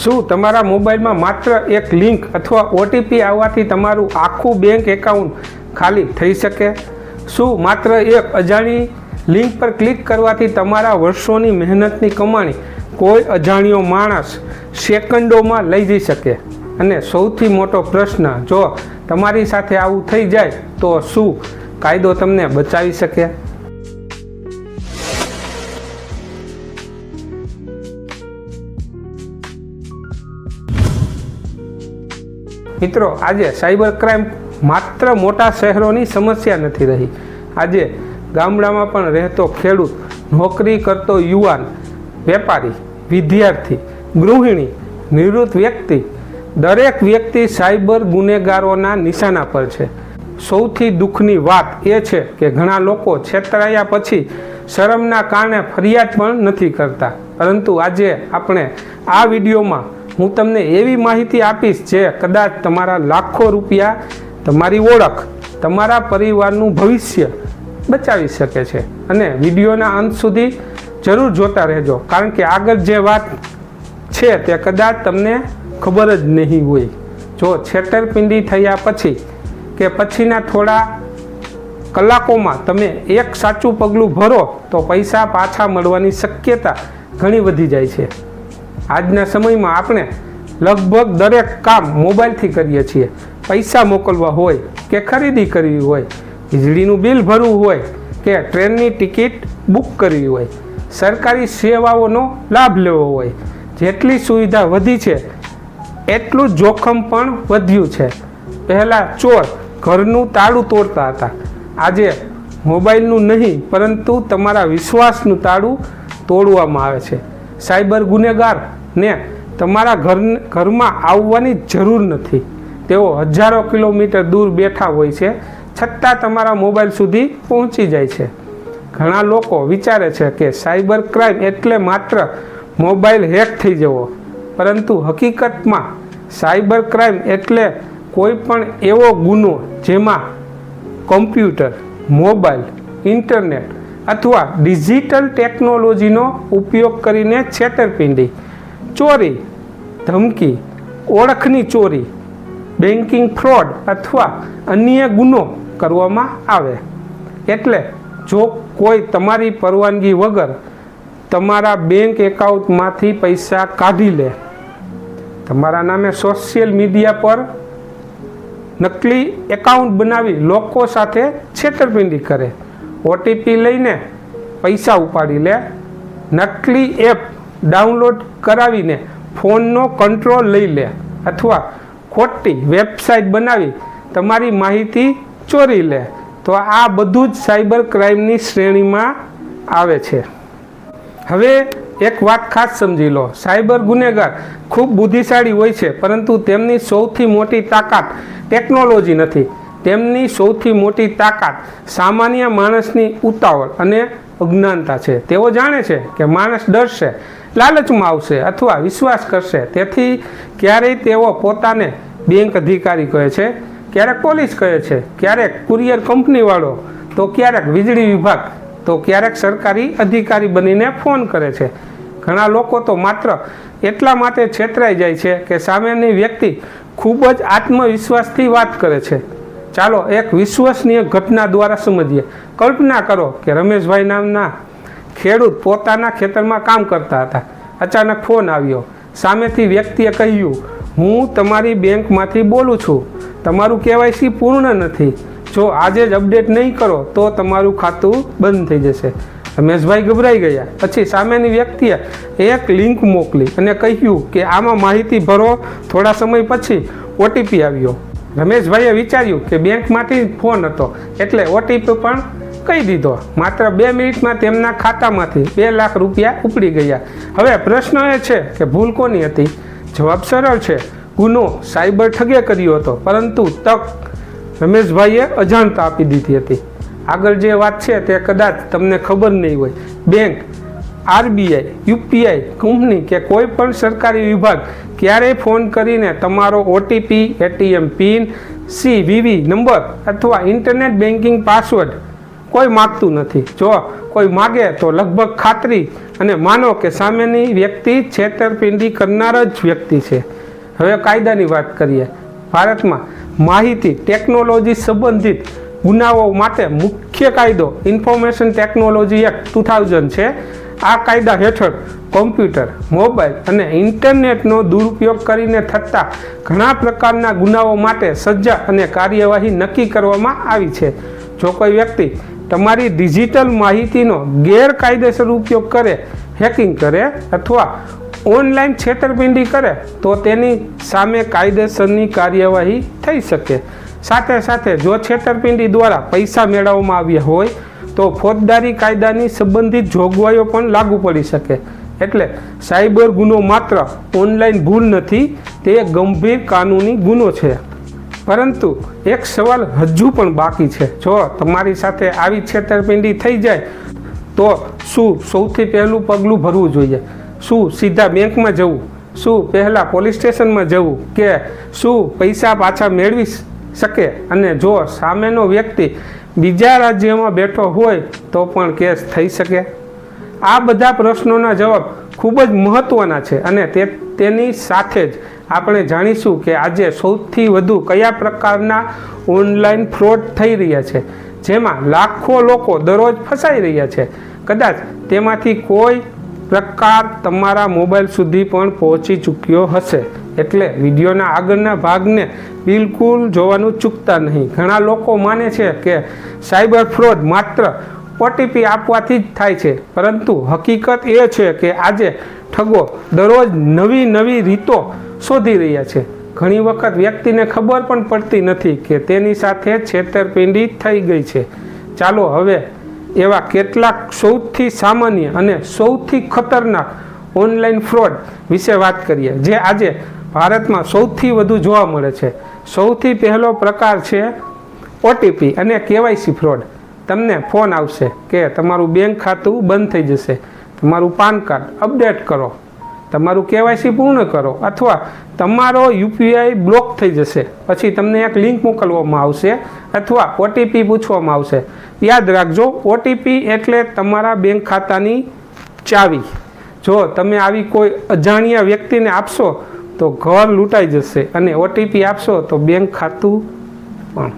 શું તમારા મોબાઈલમાં માત્ર એક લિંક અથવા ઓટીપી આવવાથી તમારું આખું બેંક એકાઉન્ટ ખાલી થઈ શકે? શું માત્ર એક અજાણી લિંક પર ક્લિક કરવાથી તમારા વર્ષોની મહેનતની કમાણી કોઈ અજાણ્યો માણસ સેકન્ડોમાં લઈ જઈ શકે? અને સૌથી મોટો પ્રશ્ન, જો તમારી સાથે આવું થઈ જાય તો શું કાયદો તમને બચાવી શકે? મિત્રો, આજે સાયબર ક્રાઇમ માત્ર મોટા શહેરોની સમસ્યા નથી રહી. આજે ગામડામાં પણ રહેતો ખેડૂત, નોકરી કરતો યુવાન, વેપારી, વિદ્યાર્થી, ગૃહિણી, નિવૃત્ત વ્યક્તિ, દરેક વ્યક્તિ સાયબર ગુનેગારોના નિશાના પર છે. સૌથી દુઃખની વાત એ છે કે ઘણા લોકો છેતરાયા પછી શરમના કારણે ફરિયાદ પણ નથી કરતા. પરંતુ આજે આપણે આ વિડીયોમાં હું તમને એવી માહિતી આપીશ જે કદાચ તમારા લાખો રૂપિયા, તમારી ઓળખ, તમારા પરિવારનું ભવિષ્ય બચાવી શકે છે. અને વિડીયોના અંત સુધી જરૂર જોતા રહેજો, કારણ કે આગળ જે વાત છે તે કદાચ તમને ખબર જ નહીં હોય. જો છેતરપિંડી થયા પછી કે પછીના થોડા કલાકોમાં તમે એક સાચું પગલું ભરો તો પૈસા પાછા મળવાની શક્યતા ઘણી વધી જાય છે. આજના સમયમાં આપણે લગભગ દરેક કામ મોબાઈલથી કરીએ છીએ. પૈસા મોકલવા હોય કે ખરીદી કરવી હોય, વીજળીનું બિલ ભરવું હોય કે ટ્રેનની ટિકિટ બુક કરવી હોય, સરકારી સેવાઓનો લાભ લેવો હોય. જેટલી સુવિધા વધી છે એટલું જ જોખમ પણ વધ્યું છે. પહેલાં ચોર ઘરનું તાળું તોડતા હતા. આજે મોબાઈલનું નહીં પરંતુ તમારા વિશ્વાસનું તાળું તોડવામાં આવે છે. સાયબર ગુનેગારને તમારા ઘરમાં આવવાની જરૂર નથી. તેઓ હજારો કિલોમીટર દૂર બેઠા હોય છે, છતાં તમારા મોબાઈલ સુધી પહોંચી જાય છે. ઘણા લોકો વિચારે છે કે સાયબર ક્રાઇમ એટલે માત્ર મોબાઈલ હેક થઈ જવો, પરંતુ હકીકતમાં સાયબર ક્રાઇમ એટલે કોઈ પણ એવો ગુનો જેમાં કમ્પ્યુટર, મોબાઈલ, ઇન્ટરનેટ અથવા ડિજિટલ ટેકનોલોજીનો ઉપયોગ કરીને છેતરપિંડી, ચોરી, ધમકી, ઓળખની ચોરી, બેન્કિંગ ફ્રોડ અથવા અન્ય ગુનો કરવામાં આવે. એટલે જો કોઈ તમારી પરવાનગી વગર તમારા બેંક એકાઉન્ટમાંથી પૈસા કાઢી લે, તમારા નામે સોશિયલ મીડિયા પર નકલી એકાઉન્ટ બનાવી લોકો સાથે છેતરપિંડી કરે, ઓટીપી લઈને પૈસા ઉપાડી લે, નકલી એપ ડાઉનલોડ કરાવીને ફોનનો કંટ્રોલ લઈ લે અથવા ખોટી વેબસાઇટ બનાવી તમારી માહિતી ચોરી લે, તો આ બધું જ સાયબર ક્રાઇમની શ્રેણીમાં આવે છે. હવે એક વાત ખાસ સમજી લો, સાયબર ગુનેગાર ખૂબ બુદ્ધિશાળી હોય છે, પરંતુ તેમની સૌથી મોટી તાકાત ટેકનોલોજી નથી. તેમની સૌથી મોટી તાકાત સામાન્ય માણસની ઉતાવળ અને અજ્ઞાનતા છે. તેઓ જાણે છે કે માણસ ડરશે, લાલચમાં આવશે અથવા વિશ્વાસ કરશે. તેથી ક્યારેય તેઓ પોતાને બેંક અધિકારી કહે છે, ક્યારેક પોલીસ કહે છે, ક્યારેક કુરિયર કંપનીવાળો, તો ક્યારેક વીજળી વિભાગ, તો ક્યારેક સરકારી અધિકારી બનીને ફોન કરે છે. ઘણા લોકો તો માત્ર એટલા માટે છેતરાઈ જાય છે કે સામેની વ્યક્તિ ખૂબ જ આત્મવિશ્વાસથી વાત કરે છે. ચાલો એક વિશ્વસનીય ઘટના દ્વારા સમજીએ. કલ્પના કરો કે રમેશભાઈ નામના ખેડૂત પોતાના ખેતરમાં કામ કરતા હતા. અચાનક ફોન આવ્યો. સામેથી વ્યક્તિએ કહ્યું, હું તમારી બેંકમાંથી બોલું છું, તમારું કેવાયસી પૂર્ણ નથી, જો આજે જ અપડેટ નહીં કરો તો તમારું ખાતું બંધ થઈ જશે. રમેશભાઈ ગભરાઈ ગયા. પછી સામેની વ્યક્તિએ એક લિંક મોકલી અને કહ્યું કે આમાં માહિતી ભરો. થોડા સમય પછી ઓટીપી આવ્યો. રમેશભાઈએ વિચાર્યું કે બેંકમાંથી ફોન હતો એટલે ઓટીપી પણ કહી દીધો. માત્ર 2 મિનિટમાં તેમના ખાતામાંથી 2 લાખ રૂપિયા ઉપડી ગયા. હવે પ્રશ્ન એ છે કે ભૂલ કોની હતી? જવાબ સરળ છે, ગુનો સાયબર ઠગે કર્યો હતો, પરંતુ તક રમેશભાઈએ અજાણતા આપી દીધી હતી. આગળ જે વાત છે તે કદાચ તમને ખબર નહીં હોય. બેંક, આરબીઆઈ, યુપીઆઈ કંપની કે કોઈ પણ સરકારી વિભાગ ક્યારેય ફોન કરીને તમારો OTP, ATM pin, CVV number અથવા ઇન્ટરનેટ બેન્કિંગ પાસવર્ડ કોઈ માગતું નથી. જો કોઈ માગે તો લગભગ ખાતરી અને માનો કે સામેની વ્યક્તિ છેતરપિંડી કરનાર જ વ્યક્તિ છે. હવે કાયદાની વાત કરીએ. ભારતમાં માહિતી ટેકનોલોજી સંબંધિત ગુનાઓ માટે મુખ્ય કાયદો ઇન્ફોર્મેશન ટેકનોલોજી એક્ટ 2000 છે. આ કાયદા હેઠળ કોમ્પ્યુટર, મોબાઈલ અને ઇન્ટરનેટનો દુરુપયોગ કરીને થતા ઘણા પ્રકારના ગુનાઓ માટે સજા અને કાર્યવાહી નક્કી કરવામાં આવી છે. જો કોઈ વ્યક્તિ તમારી ડિજિટલ માહિતીનો ગેરકાયદેસર ઉપયોગ કરે, હેકિંગ કરે અથવા ઓનલાઈન છેતરપિંડી કરે તો તેની સામે કાયદેસરની કાર્યવાહી થઈ શકે. સાથે સાથે જો છેતરપિંડી દ્વારા પૈસા મેળવવામાં આવ્યા હોય તો ફોજદારી કાયદાની સંબંધિત જોગવાઈઓ પણ લાગુ પડી શકે. એટલે સાયબર ગુનો માત્ર ઓનલાઈન ભૂલ નથી, તે ગંભીર કાનૂની ગુનો છે. પરંતુ એક સવાલ હજુ પણ બાકી છે. જો તમારી સાથે આવી છેતરપિંડી થઈ જાય તો શું સૌથી પહેલું પગલું ભરવું જોઈએ? શું સીધા બેંકમાં જવું? શું પહેલાં પોલીસ સ્ટેશનમાં જવું? કે શું પૈસા પાછા મેળવી શકે? અને જો સામેનો વ્યક્તિ બીજા રાજ્યમાં બેઠો હોય તો પણ કેસ થઈ શકે? આ બધા પ્રશ્નોના જવાબ ખૂબ જ મહત્ત્વના છે અને તેની સાથે જ આપણે જાણીશું કે આજે સૌથી વધુ કયા પ્રકારના ઓનલાઈન ફ્રોડ થઈ રહ્યા છે, જેમાં લાખો લોકો દરરોજ ફસાઈ રહ્યા છે. કદાચ તેમાંથી કોઈ પ્રકાર તમારા મોબાઈલ સુધી પણ પહોંચી ચૂક્યો હશે. એટલે વિડીયોના આગળના ભાગને બિલકુલ જોવાનું ચૂકતા નહીં. ઘણા લોકો માને છે કે સાયબર ફ્રોડ માત્ર ઓટીપી આપવાથી જ થાય છે, પરંતુ હકીકત એ છે કે આજે ઠગો દરરોજ નવી રીતો શોધી રહ્યા છે. ઘણી વખત વ્યક્તિને ખબર પણ પડતી નથી કે તેની સાથે છેતરપિંડી થઈ ગઈ છે. ચાલો હવે એવા કેટલાક સૌથી સામાન્ય અને સૌથી ખતરનાક ઓનલાઈન ફ્રોડ વિશે વાત કરીએ, જે આજે ભારતમાં સૌથી વધુ જોવા મળે છે. સૌથી પહેલો પ્રકાર છે ઓટીપી અને કેવાયસી ફ્રોડ. તમને ફોન આવશે કે તમારું બેંક ખાતું બંધ થઈ જશે, તમારું પાન કાર્ડ અપડેટ કરો, તમારું કેવાયસી પૂર્ણ કરો અથવા તમારો યુપીઆઈ બ્લોક થઈ જશે. પછી તમને એક લિંક મોકલવામાં આવશે અથવા ઓટીપી પૂછવામાં આવશે. યાદ રાખજો, ઓટીપી એટલે તમારા બેંક ખાતાની ચાવી. જો તમે આવી કોઈ અજાણ્યા વ્યક્તિને આપશો તો ઘર લૂંટાઈ જશે અને ઓટીપી આપશો તો બેંક ખાતું પણ.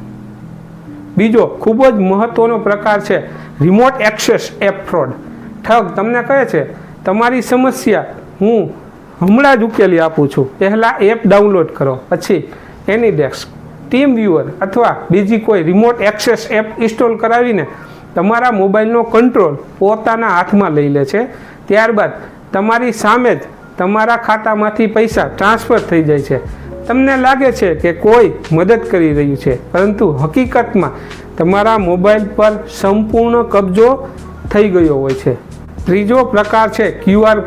બીજો ખૂબ જ મહત્ત્વનો પ્રકાર છે રિમોટ એક્સેસ એપ ફ્રોડ. ઠગ તમને કહે છે તમારી સમસ્યા હું હમણાં જ ઉકેલી આપું છું, પહેલાં એપ ડાઉનલોડ કરો. પછી એનીડેસ્ક, ટીમ વ્યુઅર અથવા બીજી કોઈ રિમોટ એક્સેસ એપ ઇન્સ્ટોલ કરાવીને તમારા મોબાઈલનો કંટ્રોલ પોતાના હાથમાં લઈ લે છે. ત્યારબાદ તમારી સામે જ તમારા ખાતામાંથી પૈસા ટ્રાન્સફર થઈ જાય છે. તમને લાગે છે કે કોઈ મદદ કરી રહ્યું છે, પરંતુ હકીકતમાં તમારા મોબાઈલ પર સંપૂર્ણ કબજો થઈ ગયો હોય છે. ત્રીજો પ્રકાર છે QR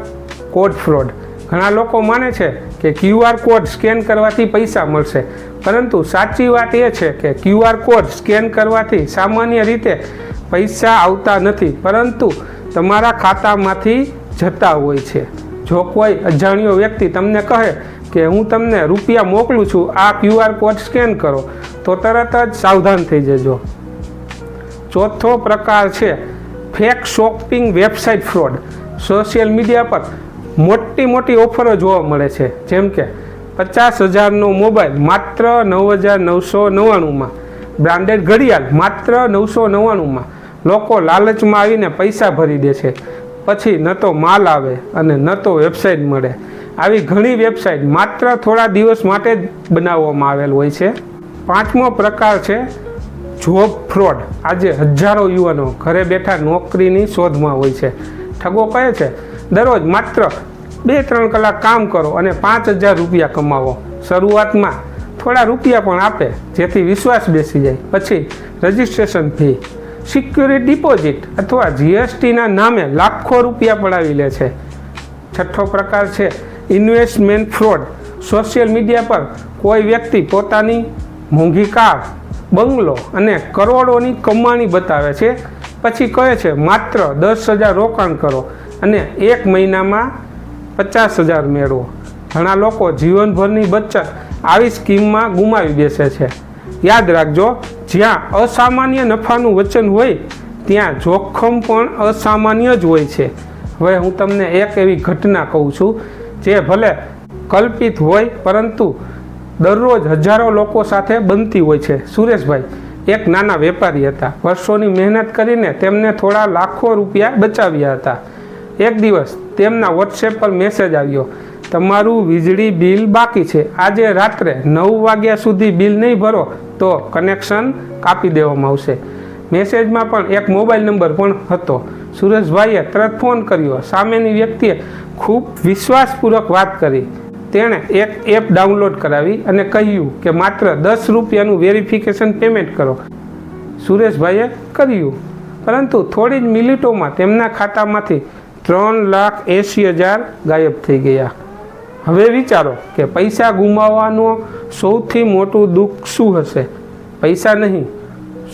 કોડ ફ્રોડ. ઘણા લોકો માને છે કે QR કોડ સ્કેન કરવાથી પૈસા મળશે, પરંતુ સાચી વાત એ છે કે QR કોડ સ્કેન કરવાથી સામાન્ય રીતે પૈસા આવતા નથી, પરંતુ તમારા ખાતામાંથી જતા હોય છે. જો કોઈ અજાણ્યો વ્યક્તિ તમને કહે કે હું તમને રૂપિયા મોકલું છું, આ QR કોડ સ્કેન કરો, તો તરત જ સાવધાન થઈ જજો. ચોથો પ્રકાર છે fake shopping website fraud. Social media પર મોટી ઓફરો જોવા મળે છે, જેમ કે 50,000નો મોબાઈલ માત્ર 9,999માં, બ્રાન્ડેડ ઘડિયાળ માત્ર 999માં. લોકો લાલચમાં આવીને પૈસા ભરી દે છે, પછી ન તો માલ આવે અને ન તો વેબસાઇટ મળે. આવી ઘણી વેબસાઇટ માત્ર થોડા દિવસ માટે જ બનાવવામાં આવેલ હોય છે. પાંચમો પ્રકાર છે જોબ ફ્રોડ. આજે હજારો યુવાનો ઘરે બેઠા નોકરીની શોધમાં હોય છે. ઠગો કહે છે દરરોજ માત્ર 2-3 કલાક કામ કરો અને 5,000 રૂપિયા કમાવો. શરૂઆતમાં થોડા રૂપિયા પણ આપે જેથી વિશ્વાસ બેસી જાય. પછી રજિસ્ટ્રેશન ફી, સિક્યુરિટી ડિપોઝિટ અથવા GSTના નામે લાખો રૂપિયા પડાવી લે છે. છઠ્ઠો પ્રકાર છે ઇન્વેસ્ટમેન્ટ ફ્રોડ. સોશિયલ મીડિયા પર કોઈ વ્યક્તિ પોતાની મોંઘી કાર, બંગલો અને કરોડોની કમાણી બતાવે છે, પછી કહે છે માત્ર 10,000 રોકાણ કરો અને 1 મહિનામાં 50,000 મેળવો. ઘણા લોકો જીવનભરની બચત આવી સ્કીમમાં ગુમાવી બેસે છે. યાદ રાખજો, જ્યાં અસામાન્ય નફાનું વચન હોય ત્યાં જોખમ પણ અસામાન્ય જ હોય છે. હવે હું તમને એક એવી ઘટના કહું છું જે ભલે કલ્પિત હોય પરંતુ દરરોજ હજારો લોકો સાથે બનતી હોય છે. સુરેશભાઈ એક નાના વેપારી હતા. વર્ષોની મહેનત કરીને તેમને થોડા લાખો રૂપિયા બચાવ્યા હતા. એક દિવસ તેમના વોટ્સએપ પર મેસેજ આવ્યો, તમારું વીજળી બિલ બાકી છે, આજે રાત્રે 9 વાગ્યા સુધી બિલ નહીં ભરો તો કનેક્શન કાપી દેવામાં આવશે. મેસેજમાં પણ એક મોબાઈલ નંબર પણ હતો. સુરેશભાઈએ તરત ફોન કર્યો. સામેની વ્યક્તિએ ખૂબ વિશ્વાસપૂર્વક વાત કરી. તેણે એક એપ ડાઉનલોડ કરાવી અને કહ્યું કે માત્ર 10 રૂપિયાનું વેરિફિકેશન પેમેન્ટ કરો. સુરેશભાઈએ કર્યું, પરંતુ થોડી જ મિનિટોમાં તેમના ખાતામાંથી 3,80,000 ગાયબ થઈ ગયા. હવે વિચારો કે પૈસા ગુમાવવાનું સૌથી મોટું દુઃખ શું હશે? પૈસા નહીં,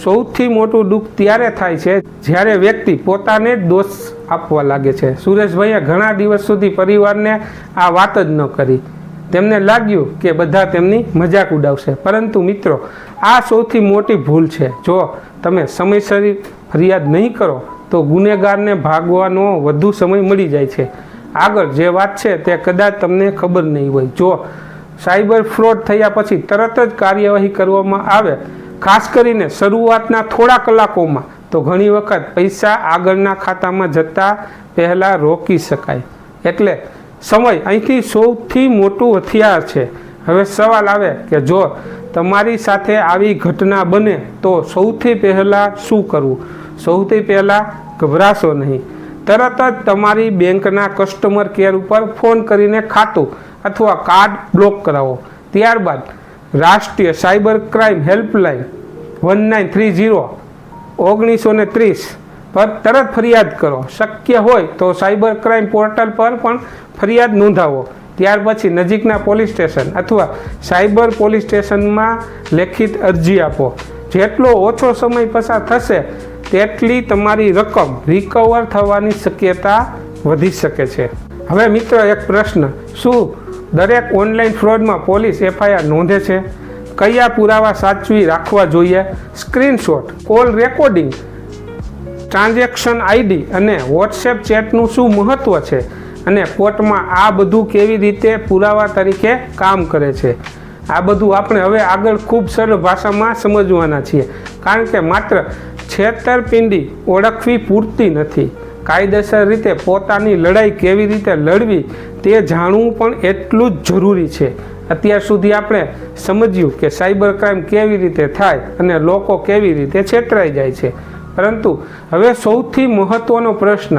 સૌથી મોટું દુઃખ ત્યારે થાય છે જ્યારે વ્યક્તિ પોતાને જ દોષ આપવા લાગે છે. સુરેશભાઈએ ઘણા દિવસ સુધી પરિવારને આ વાત જ ન કરી. તેમને લાગ્યું કે બધા તેમની મજાક ઉડાવશે. પરંતુ મિત્રો, આ સૌથી મોટી ભૂલ છે. જો તમે સમયસર ફરિયાદ નહીં કરો તો ગુનેગારને ભાગવાનો વધુ સમય મળી જાય છે. આગળ જે વાત છે તે કદાચ તમને ખબર નહીં હોય. જો સાયબર ફ્રોડ થયા પછી તરત જ કાર્યવાહી કરવામાં આવે, ખાસ કરીને શરૂઆતના થોડા કલાકોમાં, તો ઘણી વખત પૈસા આગળના ખાતામાં જતા પહેલાં રોકી શકાય. એટલે સમય અહીંથી સૌથી મોટું હથિયાર છે. હવે સવાલ આવે કે જો તમારી સાથે આવી ઘટના બને તો સૌથી પહેલાં શું કરવું? સૌથી પહેલાં ગભરાશો નહીં. તરત જ તમારી બેંકના કસ્ટમર કેર ઉપર ફોન કરીને ખાતું અથવા કાર્ડ બ્લોક કરાવો. ત્યારબાદ રાષ્ટ્રીય સાયબર ક્રાઇમ હેલ્પલાઇન 1930 પર તરત ફરિયાદ કરો. શક્ય હોય તો સાયબર ક્રાઇમ પોર્ટલ પર પણ ફરિયાદ નોંધાવો. ત્યાર પછી નજીકના પોલીસ સ્ટેશન અથવા સાયબર પોલીસ સ્ટેશનમાં લેખિત અરજી આપો. જેટલો ઓછો સમય પસાર થશે તેટલી તમારી રકમ રિકવર થવાની શક્યતા વધી શકે છે. હવે મિત્રો એક પ્રશ્ન, શું દરેક ઓનલાઈન ફ્રોડમાં પોલીસ FIR નોંધે છે? કયા પુરાવા સાચવી રાખવા જોઈએ? Screenshot, call recording, transaction ID અને વોટ્સએપ ચેટનું શું મહત્ત્વ છે? અને કોર્ટમાં આ બધું કેવી રીતે પુરાવા તરીકે કામ કરે છે? આ બધું આપણે હવે આગળ ખૂબ સરળ ભાષામાં સમજવાના છીએ, કારણ કે માત્ર છેતરપિંડી ઓળખવી પૂરતી નથી. કાયદેસર રીતે પોતાની લડાઈ કેવી રીતે લડવી તે જાણવું પણ એટલું જ જરૂરી છે. અત્યાર સુધી આપણે સમજ્યું કે સાયબર ક્રાઇમ કેવી રીતે થાય અને લોકો કેવી રીતે છેતરાઈ જાય છે. પરંતુ હવે સૌથી મહત્ત્વનો પ્રશ્ન,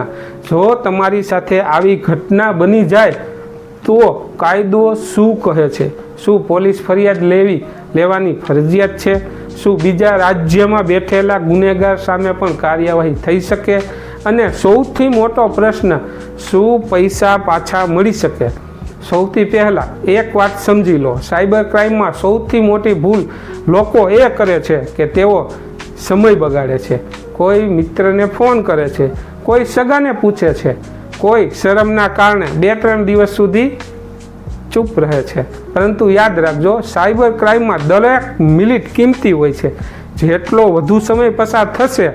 જો તમારી સાથે આવી ઘટના બની જાય તો કાયદો શું કહે છે? શું પોલીસ ફરિયાદ લેવાની ફરજિયાત છે? શું બીજા રાજ્યમાં બેઠેલા ગુનેગાર સામે પણ કાર્યવાહી થઈ શકે? અને સૌથી મોટો પ્રશ્ન, શું પૈસા પાછા મળી શકે? સૌથી પહેલાં એક વાત સમજી લો, સાયબર ક્રાઇમમાં સૌથી મોટી ભૂલ લોકો એ કરે છે કે તેઓ સમય બગાડે છે. કોઈ મિત્રને ફોન કરે છે, કોઈ સગાને પૂછે છે, કોઈ શરમના કારણે 2-3 દિવસ સુધી ચૂપ રહે છે. પરંતુ યાદ રાખજો, સાયબર ક્રાઇમમાં દરેક મિનિટ કિંમતી હોય છે. જેટલો વધુ સમય પસાર થશે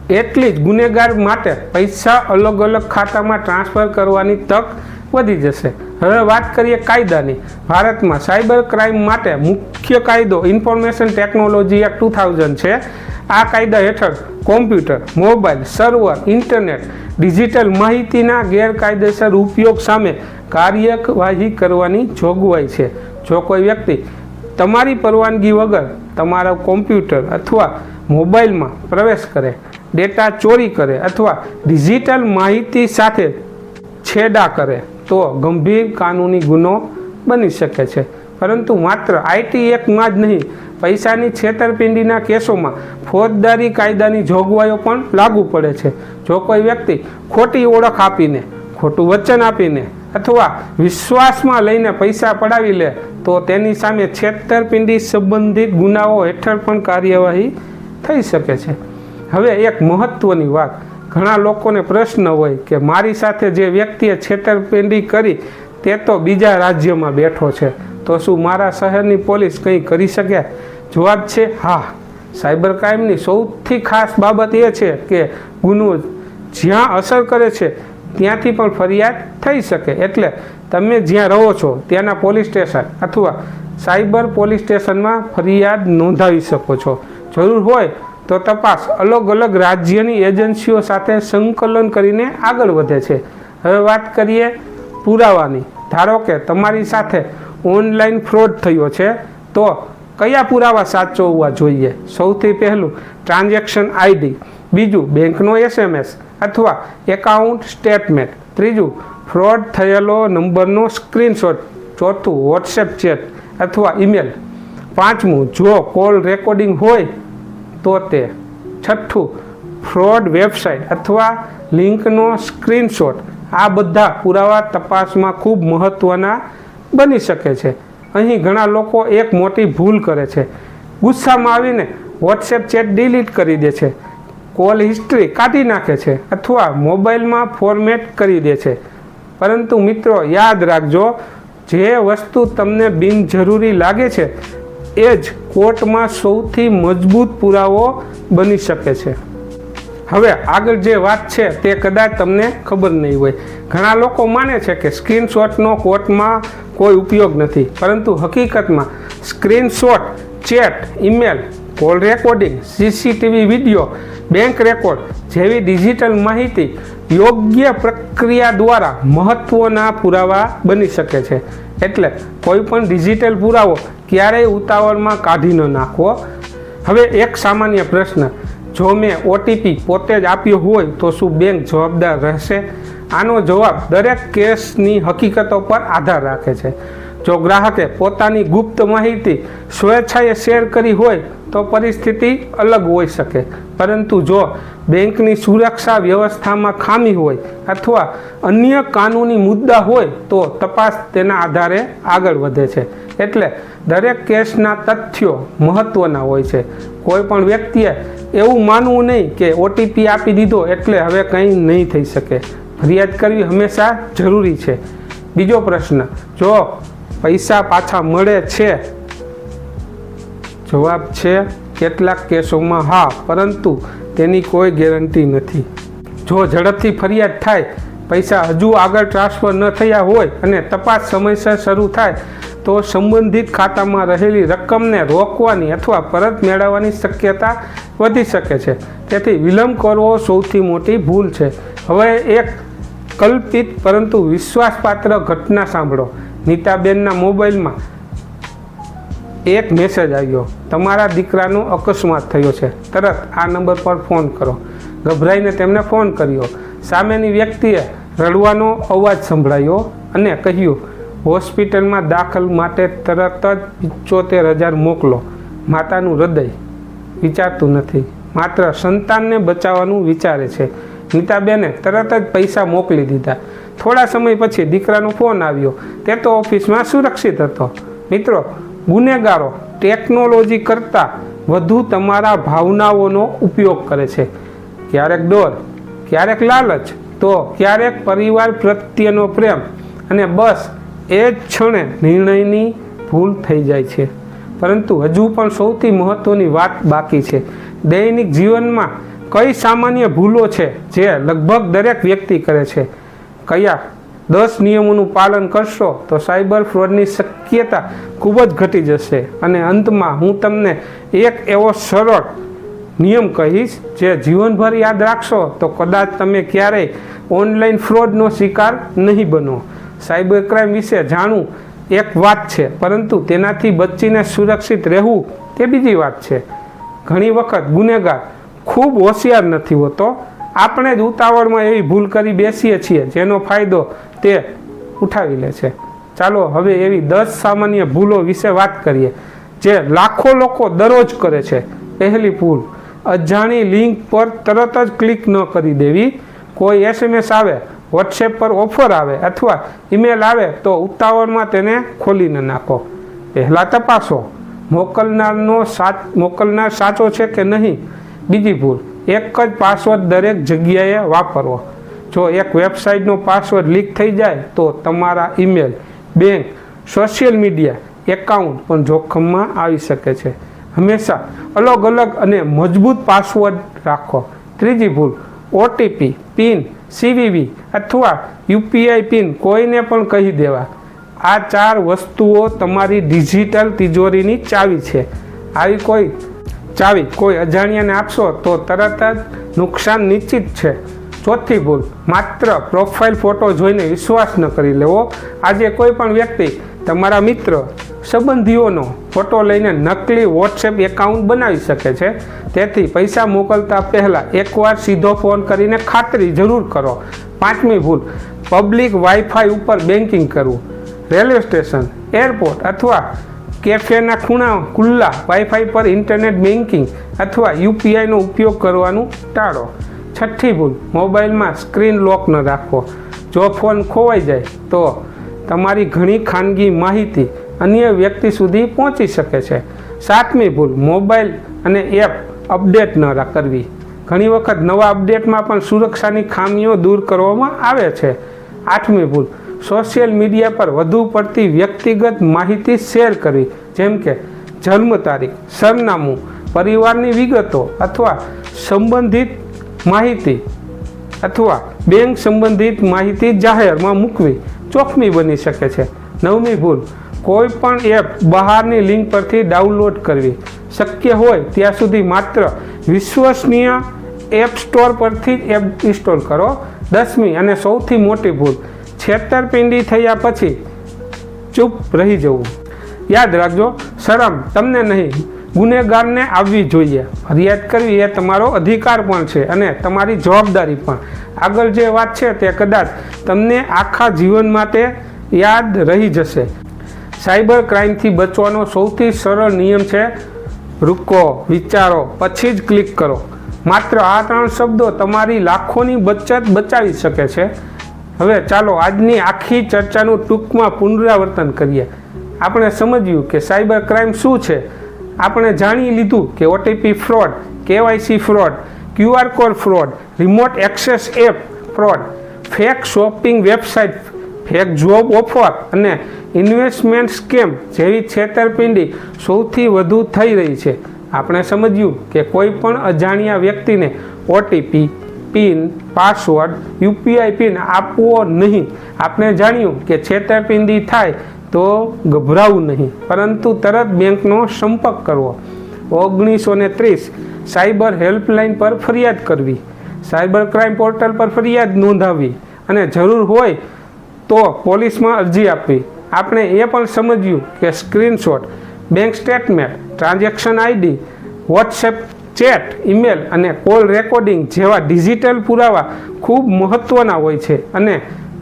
એટલી જ ગુનેગાર માટે પૈસા અલગ અલગ ખાતામાં ટ્રાન્સફર કરવાની તક વધી જશે. હવે વાત કરીએ કાયદાની. ભારતમાં સાયબર ક્રાઇમ માટે મુખ્ય કાયદો ઇન્ફોર્મેશન ટેકનોલોજી એક્ટ 2000 છે. આ કાયદા હેઠળ computer, mobile, server, internet, digital માહિતીના ગેરકાયદેસર ઉપયોગ સામે કાર્યવાહી કરવાની જોગવાઈ છે. જો કોઈ વ્યક્તિ તમારી પરવાનગી વગર તમારા કોમ્પ્યુટર અથવા મોબાઈલમાં પ્રવેશ કરે, ડેટા ચોરી કરે અથવા ડિજિટલ માહિતી સાથે છેડા કરે તો ગંભીર કાનૂની ગુનો બની શકે છે. પરંતુ માત્ર IT એક્ટમાં જ નહીં, પૈસાની છેતરપિંડીના કેસોમાં ફોજદારી કાયદાની જોગવાઈઓ પણ લાગુ પડે છે. જો કોઈ વ્યક્તિ ખોટી ઓળખ આપીને, ખોટું વચન આપીને અથવા વિશ્વાસમાં લઈને પૈસા પડાવી લે તો તેની સામે છેતરપિંડી સંબંધિત ગુનાઓ હેઠળ પણ કાર્યવાહી થઈ શકે છે. હવે એક મહત્ત્વની વાત, ઘણા લોકોને પ્રશ્ન હોય કે મારી સાથે જે વ્યક્તિએ છેતરપિંડી કરી તે તો બીજા રાજ્યમાં બેઠો છે, તો શું મારા શહેરની પોલીસ કંઈ કરી શકે? જવાબ છે હા. સાયબર ક્રાઇમની સૌથી ખાસ બાબત એ છે કે ગુનો જ્યાં અસર કરે છે ત્યાંથી પણ ફરિયાદ થઈ શકે. એટલે તમે જ્યાં રહો છો ત્યાંના પોલીસ સ્ટેશન અથવા સાયબર પોલીસ સ્ટેશનમાં ફરિયાદ નોંધાવી શકો છો. જરૂર હોય તો તપાસ અલગ અલગ રાજ્યની એજન્સીઓ સાથે સંકલન કરીને આગળ વધે છે. હવે વાત કરીએ પુરાવાની. ધારો કે તમારી સાથે ઓનલાઈન ફ્રોડ થયો છે તો કયા પુરાવા સાચવવા જોઈએ? સૌથી પહેલું ટ્રાન્ઝેક્શન આઈડી, બીજું બેંકનો SMS અથવા એકાઉન્ટ સ્ટેટમેન્ટ, ત્રીજું ફ્રોડ થયેલો નંબરનો સ્ક્રીનશોટ, ચોથું વોટ્સએપ ચેટ અથવા ઈમેલ, પાંચમું જો કોલ રેકોર્ડિંગ હોય તો તે, છઠ્ઠું ફ્રોડ વેબસાઇટ અથવા લિંકનો સ્ક્રીનશોટ. આ બધા પુરાવા તપાસમાં ખૂબ મહત્ત્વના બની શકે છે. અહીં ઘણા લોકો એક મોટી ભૂલ કરે છે. ગુસ્સામાં આવીને વોટ્સએપ ચેટ ડિલીટ કરી દે છે, કોલ હિસ્ટ્રી કાઢી નાખે છે અથવા મોબાઈલમાં ફોર્મેટ કરી દે છે. પરંતુ મિત્રો યાદ રાખજો, જે વસ્તુ તમને બિનજરૂરી લાગે છે એ જ કોર્ટમાં સૌથી મજબૂત પુરાવો બની શકે છે. હવે આગળ જે વાત છે તે કદાચ તમને ખબર નહીં હોય. ઘણા લોકો માને છે કે સ્ક્રીનશોટનો કોર્ટમાં કોઈ ઉપયોગ નથી, પરંતુ હકીકતમાં screenshot, chat, email, call recording, CCTV video, bank record જેવી ડિજિટલ માહિતી યોગ્ય પ્રક્રિયા દ્વારા મહત્ત્વના પુરાવા બની શકે છે. એટલે કોઈ પણ ડિજિટલ પુરાવો ક્યારેય ઉતાવળમાં કાઢી ન નાખવો. હવે એક સામાન્ય પ્રશ્ન, જો મેં OTP પોતે જ આપ્યો હોય તો શું બેંક જવાબદાર રહેશે? આનો જવાબ દરેક કેસની હકીકતો પર આધાર રાખે છે. જો ગ્રાહકે પોતાની ગુપ્ત માહિતી સ્વેચ્છાએ શેર કરી હોય તો પરિસ્થિતિ અલગ હોઈ શકે, પરંતુ જો બેંકની સુરક્ષા વ્યવસ્થામાં ખામી હોય અથવા અન્ય કાનૂની મુદ્દા હોય તો તપાસ તેના આધારે આગળ વધે છે. એટલે દરેક કેસના તથ્યો મહત્ત્વના હોય છે. કોઈ પણ વ્યક્તિએ એવું માનવું નહીં કે OTP આપી દીધો એટલે હવે કંઈ નહીં થઈ શકે. ફરિયાદ કરવી હંમેશા જરૂરી છે. બીજો પ્રશ્ન, જો પૈસા પાછા મળે છે? જવાબ છે કેટલાક કેસોમાં હા, પરંતુ તેની કોઈ ગેરંટી નથી. જો ઝડપથી ફરિયાદ થાય, પૈસા હજુ આગળ ટ્રાન્સફર ન થયા હોય અને તપાસ સમયસર શરૂ થાય તો સંબંધિત ખાતામાં રહેલી રકમને રોકવાની અથવા પરત મેળવવાની શક્યતા વધી શકે છે. તેથી વિલંબ કરવો સૌથી મોટી ભૂલ છે. હવે એક કલ્પિત પરંતુ વિશ્વાસપાત્ર ઘટના સાંભળો. નીતાબેનના મોબાઈલમાં એક મેસેજ આવ્યો, તમારા દીકરાનો અકસ્માત થયો છે, તરત આ નંબર પર ફોન કરો. ગભરાઈને તેમને ફોન કર્યો. સામેની વ્યક્તિએ રડવાનો અવાજ સંભળાયો અને કહ્યું, હોસ્પિટલમાં દાખલ માટે તરત જ 75,000 મોકલો. માતાનું હૃદય વિચારતું નથી, માત્ર સંતાનને બચાવવાનું વિચારે છે. નીતાબેને તરત જ પૈસા મોકલી દીધા. થોડા સમય પછી દીકરાનો ફોન આવ્યો. તે તો ઓફિસમાં સુરક્ષિત હતો. મિત્રો, ગુનેગારો ટેકનોલોજી કરતાં વધુ તમારા ભાવનાઓનો ઉપયોગ કરે છે. ક્યારેક ડર, ક્યારેક લાલચ, તો ક્યારેક પરિવાર પ્રત્યેનો પ્રેમ, અને બસ એ જ ક્ષણે નિર્ણયની ભૂલ થઈ જાય છે. પરંતુ હજુ પણ સૌથી મહત્ત્વની વાત બાકી છે. દૈનિક જીવનમાં કઈ સામાન્ય ભૂલો છે જે લગભગ દરેક વ્યક્તિ કરે છે? કયા 10 નિયમોનું પાલન કરશો તો સાયબર ફ્રોડની શક્યતા ખૂબ જ ઘટી જશે. અને અંતમાં હું તમને એક એવો સરળ નિયમ કહીશ જે જીવનભર યાદ રાખશો તો કદાચ તમે ક્યારેય ઓનલાઈન ફ્રોડનો શિકાર નહીં બનો. સાયબર ક્રાઇમ વિશે જાણવું એક વાત છે, પરંતુ તેનાથી બચીને સુરક્ષિત રહેવું તે બીજી વાત છે. ઘણી વખત ગુનેગાર ખૂબ હોશિયાર નથી હોતો. આપણે જ ઉતાવળમાં એવી ભૂલ કરી બેસીએ છીએ જેનો ફાયદો તે ઉઠાવી લે છે. ચાલો હવે એવી 10 સામાન્ય ભૂલો વિશે વાત કરીએ જે લાખો લોકો દરરોજ કરે છે. પહેલી ભૂલ, અજાણી લિંક પર તરત જ ક્લિક ન કરી દેવી. કોઈ SMS આવે, વોટ્સએપ પર ઓફર આવે અથવા ઈમેલ આવે તો ઉતાવળમાં તેને ખોલી ન નાખો. પહેલાં તપાસો મોકલનાર સાચો છે કે નહીં. બીજી ભૂલ, એક જ પાસવર્ડ દરેક જગ્યાએ વાપરવો. જો એક વેબસાઇટનો પાસવર્ડ લીક થઈ જાય તો તમારા email, bank, social media account પણ જોખમમાં આવી શકે છે. હંમેશા અલગ અલગ અને મજબૂત પાસવર્ડ રાખો. ત્રીજી ભૂલ, ઓટીપી, પિન, સીવીવી અથવા યુપીઆઈ પિન કોઈને પણ કહી દેવા. આ 4 વસ્તુઓ તમારી ડિજિટલ તિજોરીની ચાવી છે. આવી કોઈ ચાવી કોઈ અજાણ્યાને આપશો તો તરત જ નુકસાન નિશ્ચિત છે. ચોથી ભૂલ, માત્ર પ્રોફાઇલ ફોટો જોઈને વિશ્વાસ ન કરી લેવો. આજે કોઈ પણ વ્યક્તિ તમારા મિત્ર સંબંધીઓનો ફોટો લઈને નકલી વોટ્સએપ એકાઉન્ટ બનાવી શકે છે. તેથી પૈસા મોકલતા પહેલાં એકવાર સીધો ફોન કરીને ખાતરી જરૂર કરો. 5મી ભૂલ, પબ્લિક વાઈફાઈ ઉપર બેન્કિંગ કરવું. રેલવે સ્ટેશન, એરપોર્ટ અથવા કેફેના ખુલ્લા વાઈફાઈ પર ઇન્ટરનેટ બેન્કિંગ અથવા યુપીઆઈનો ઉપયોગ કરવાનું ટાળો. 6ઠ્ઠી ભૂલ, મોબાઈલમાં સ્ક્રીન લોક ન રાખવો. જો ફોન ખોવાઈ જાય તો તમારી ઘણી ખાનગી માહિતી અન્ય વ્યક્તિ સુધી પહોંચી શકે છે. 7મી ભૂલ, મોબાઈલ અને એપ અપડેટ ન કરવી. ઘણી વખત નવા અપડેટમાં પણ સુરક્ષાની ખામીઓ દૂર કરવામાં આવે છે. 8મી ભૂલ, સોશિયલ મીડિયા પર વધુ પડતી વ્યક્તિગત માહિતી શેર કરવી, જેમ કે જન્મ તારીખ, સરનામું, પરિવારની વિગતો અથવા સંબંધિત માહિતી અથવા બેંક સંબંધિત માહિતી જાહેરમાં મૂકવી જોખમી બની શકે છે. 9મી ભૂલ, કોઈ પણ એપ બહારની લિંક પરથી ડાઉનલોડ કરવી. શક્ય હોય ત્યાં સુધી માત્ર વિશ્વસનીય એપ સ્ટોર પરથી એપ ઇન્સ્ટોલ કરો. 10મી અને સૌથી મોટી ભૂલ, છેતરપિંડી થયા પછી ચૂપ રહી જવું. યાદ રાખજો, શરમ તમને નહીં, ગુનેગારને આવવી જોઈએ. ફરિયાદ કરવી એ તમારો અધિકાર પણ છે અને તમારી જવાબદારી પણ. આગળ જે વાત છે તે કદાચ તમને આખા જીવન માટે યાદ રહી જશે. સાયબર ક્રાઇમથી બચવાનો સૌથી સરળ નિયમ છે રૂકો, વિચારો, પછી જ ક્લિક કરો. માત્ર આ 3 શબ્દો તમારી લાખોની બચત બચાવી શકે છે. હવે ચાલો આજની આખી ચર્ચાનું ટૂંકમાં પુનરાવર્તન કરીએ. આપણે સમજ્યું કે સાયબર ક્રાઇમ શું છે. આપણે જાણી લીધું કે OTP fraud, KYC fraud, QR code fraud, remote access app fraud, fake shopping website, fake job offer અને ઇન્વેસ્ટમેન્ટ સ્કેમ જેવી છેતરપિંડી સૌથી વધુ થઈ રહી છે. આપણે સમજ્યું કે કોઈ પણ અજાણ્યા વ્યક્તિને OTP, pin, password, UPI pin આપવો નહીં. આપણે જાણ્યું કે છેતરપિંડી થાય તો ગભરાવું નહીં, પરંતુ તરત બેંકનો સંપર્ક કરવો. 1930 સાયબર હેલ્પલાઇન પર ફરિયાદ કરવી, સાયબર ક્રાઇમ પોર્ટલ પર ફરિયાદ નોંધાવવી અને જરૂર હોય તો પોલીસમાં અરજી આપવી. આપણે એ પણ સમજ્યું કે screenshot, bank statement, transaction ID, WhatsApp chat, email અને કોલ રેકોર્ડિંગ જેવા ડિજિટલ પુરાવા ખૂબ મહત્ત્વના હોય છે અને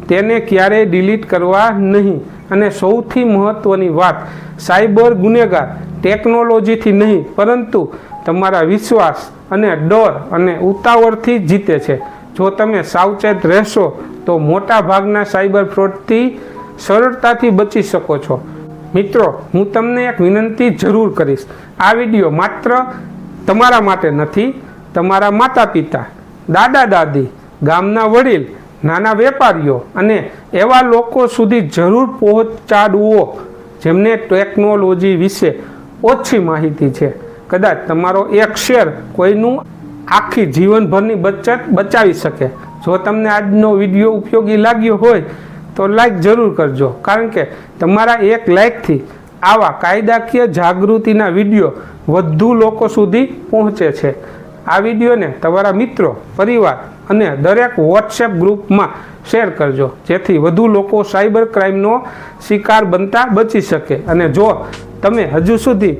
તેને ક્યારેય ડિલીટ કરવા નહીં. અને સૌથી મહત્ત્વની વાત, સાયબર ગુનેગાર ટેકનોલોજીથી નહીં પરંતુ તમારા વિશ્વાસ અને ડર અને ઉતાવળથી જીતે છે. જો તમે સાવચેત રહેશો તો મોટા ભાગના સાયબર ફ્રોડથી સરળતાથી બચી શકો છો. મિત્રો, હું તમને એક વિનંતી જરૂર કરીશ. આ વિડીયો માત્ર તમારા માટે નથી, તમારા માતા પિતા, દાદા દાદી, ગામના વડીલ, નાના વેપારીઓ અને એવા લોકો સુધી જરૂર પહોંચાડવો જેમને ટેકનોલોજી વિશે ઓછી માહિતી છે. કદાચ તમારો એક શેર કોઈનું આખી જીવનભરની બચત બચાવી શકે. જો તમને આજનો વિડીયો ઉપયોગી લાગ્યો હોય તો લાઈક જરૂર કરજો, કારણ કે તમારા એક લાઈકથી આવા કાયદાકીય જાગૃતિના વિડીયો વધુ લોકો સુધી પહોંચે છે. આ વિડીયોને તમારા મિત્રો, પરિવાર અને દરેક વોટ્સએપ ગ્રુપમાં શેર કરજો, જેથી વધુ લોકો સાયબર ક્રાઇમનો શિકાર બનતા બચી શકે. અને જો તમે હજુ સુધી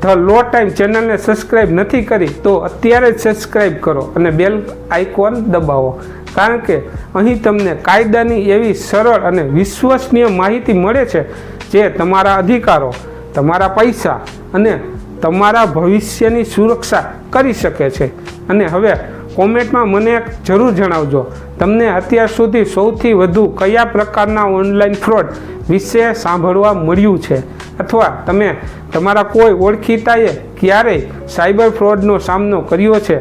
ધ લો ટાઈમ ચેનલને સબસ્ક્રાઈબ નથી કરી તો અત્યારે જ સબસ્ક્રાઈબ કરો અને બેલ આઇકોન દબાવો, કારણ કે અહીં તમને કાયદાની એવી સરળ અને વિશ્વસનીય માહિતી મળે છે જે તમારા અધિકારો, તમારા પૈસા અને તમારા ભવિષ્યની સુરક્ષા કરી શકે છે. અને હવે કોમેન્ટમાં મને જરૂર જણાવજો, તમને અત્યાર સુધી સૌથી વધુ કયા પ્રકારના ઓનલાઈન ફ્રોડ વિશે સાંભળવા મળ્યું છે, અથવા તમે તમારા કોઈ ઓળખીતાએ ક્યારેય સાયબર ફ્રોડનો સામનો કર્યો છે.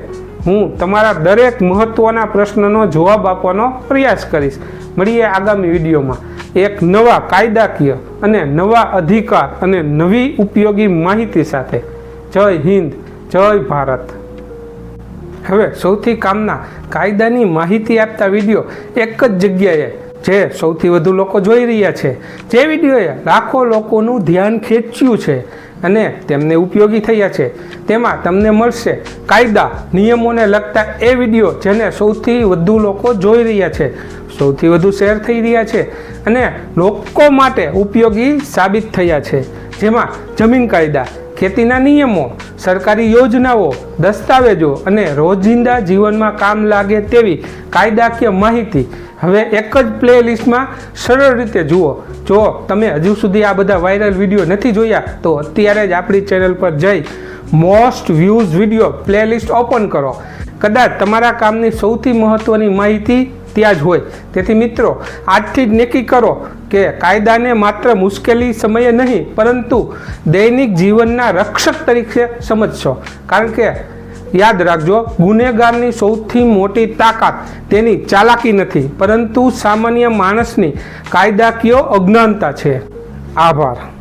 હું તમારા દરેક મહત્ત્વના પ્રશ્નનો જવાબ આપવાનો પ્રયાસ કરીશ. મળીએ આગામી વિડીયોમાં એક નવા કાયદાકીય અને નવા અધિકાર અને નવી ઉપયોગી માહિતી સાથે. જય હિન્દ, જય ભારત. હવે સૌથી કામના કાયદાની માહિતી આપતા વિડીયો એક જ જગ્યાએ જે સૌથી વધુ લોકો જોઈ રહ્યા છે, જે વિડીયોએ લાખો લોકોનું ધ્યાન ખેંચ્યું છે અને તેમને ઉપયોગી થયા છે, તેમાં તમને મળશે કાયદા નિયમોને લગતા એ વિડીયો જેને સૌથી વધુ લોકો જોઈ રહ્યા છે, સૌથી વધુ શેર થઈ રહ્યા છે અને લોકો માટે ઉપયોગી સાબિત થયા છે. જેમાં જમીન કાયદા, ખેતીના નિયમો, સરકારી યોજનાઓ, દસ્તાવેજો અને રોજિંદા જીવનમાં કામ લાગે તેવી કાયદાકીય માહિતી હવે એક જ પ્લેલિસ્ટમાં સરળ રીતે જુઓ. જો તમે હજુ સુધી આ બધા વાયરલ વિડીયો નથી જોયા તો અત્યારે જ આપણી ચેનલ પર જઈ most views video playlist open કરો. કદાચ તમારા કામની સૌથી મહત્ત્વની માહિતી ત્યાં જ હોય. તેથી મિત્રો, આજથી જ નક્કી કરો કે કાયદાને માત્ર મુશ્કેલી સમયે નહીં પરંતુ દૈનિક જીવનના રક્ષક તરીકે સમજશો. કારણ કે યાદ રાખજો, ગુનેગારની સૌથી મોટી તાકાત તેની ચાલાકી નથી પરંતુ સામાન્ય માણસની કાયદાકીય અજ્ઞાનતા છે. આભાર.